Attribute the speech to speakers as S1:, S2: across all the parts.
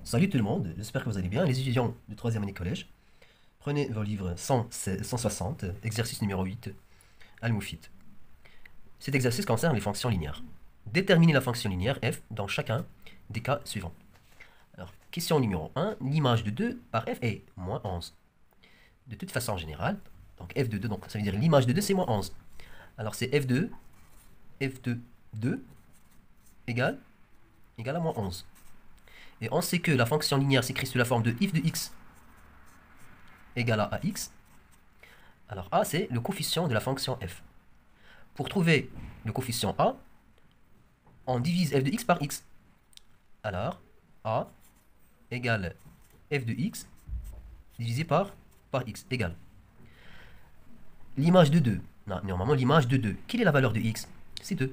S1: Salut tout le monde, j'espère que vous allez bien. Les étudiants du 3e année collège, prenez vos livres 160, exercice numéro 8, Al-Moufid. Cet exercice concerne les fonctions linéaires. Déterminez la fonction linéaire f dans chacun des cas suivants. Alors, question numéro 1, l'image de 2 par f est moins 11. De toute façon générale, donc f de 2, donc ça veut dire l'image de 2 c'est moins 11. Alors c'est f de 2 égale à moins 11. Et on sait que la fonction linéaire s'écrit sous la forme de f de x égale à ax. Alors a, c'est le coefficient de la fonction f. Pour trouver le coefficient a, on divise f de x par x. Alors, a égale f de x divisé par x égale l'image de 2. Normalement, l'image de 2. Quelle est la valeur de x? C'est 2.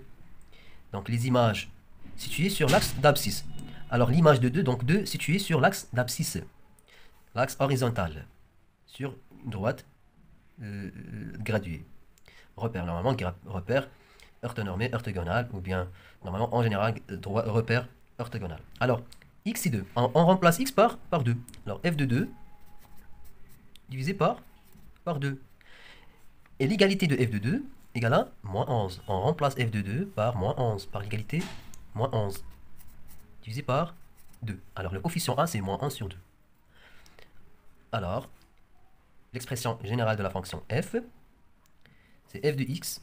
S1: Donc, les images situées sur l'axe d'abscisse. Alors, l'image de 2, donc 2 située sur l'axe d'abscisse. L'axe horizontal. Sur une droite graduée. Repère, normalement, repère orthonormé, orthogonal, ou bien, normalement, en général, repère orthogonal. Alors, x c'est 2. On remplace x par 2. Alors, f de 2 divisé par 2. Et l'égalité de f de 2 égale à moins 11. On remplace f de 2 par moins 11, par l'égalité moins 11, divisé par 2. Alors, le coefficient a, c'est moins 1 sur 2. Alors, l'expression générale de la fonction f, c'est f de x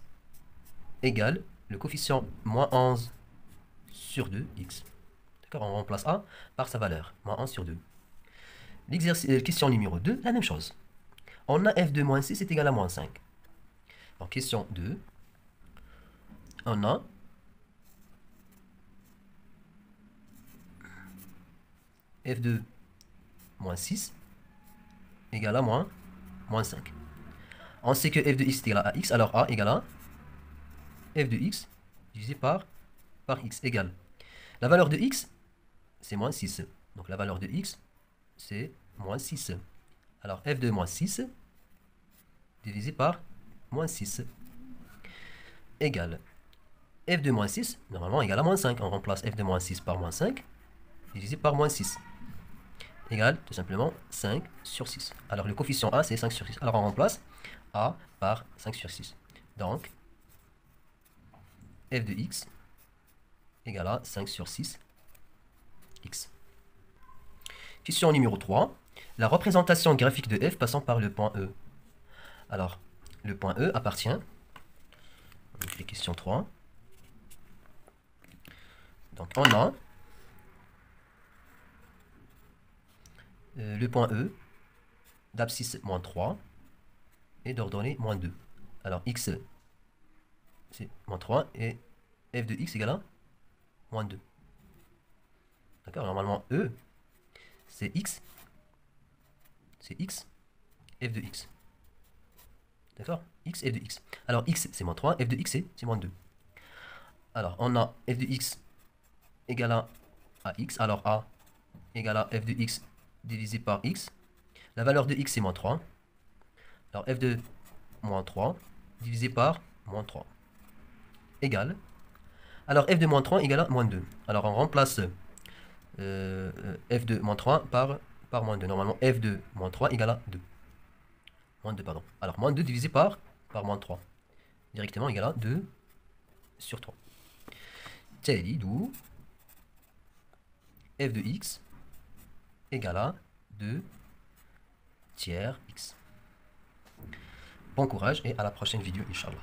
S1: égale le coefficient moins 11 sur 2x. D'accord, on remplace a par sa valeur, moins 1 sur 2. Question numéro 2, la même chose. On a f de moins 6 est égal à moins 5. En question 2, on a f de moins 6 égale à moins 5. On sait que f de x est égal à x, alors a égale à f de x divisé par x égale. La valeur de x, c'est moins 6. Donc la valeur de x, c'est moins 6. Alors f de moins 6 divisé par moins 6 égale f de moins 6, normalement égale à moins 5. On remplace f de moins 6 par moins 5 divisé par moins 6 égale tout simplement 5 sur 6. Alors le coefficient a, c'est 5 sur 6. Alors on remplace a par 5 sur 6. Donc f de x égale à 5 sur 6 x. Question numéro 3. La représentation graphique de f passant par le point E. Alors, le point E appartient, on fait question 3. Donc on a le point E d'abscisse moins 3 et d'ordonnée moins 2. Alors x c'est moins 3 et f de x égale à moins 2. D'accord, normalement E c'est x, f de x. D'accord, x, f de x. Alors x c'est moins 3, f de x c'est moins 2. Alors on a f de x égale à x, alors a égale à f de x divisé par x. La valeur de x c'est moins 3. Alors f de moins 3 divisé par moins 3 égale. Alors f de moins 3 égale à moins 2. Alors on remplace f de moins 3 par moins 2. Normalement f de moins 3 égale à 2. Moins 2, pardon. Alors moins 2 divisé par moins 3. Directement égale à 2 sur 3. تالي d'où f de x égale à 2 tiers x. Bon courage et à la prochaine vidéo, Inch'Allah.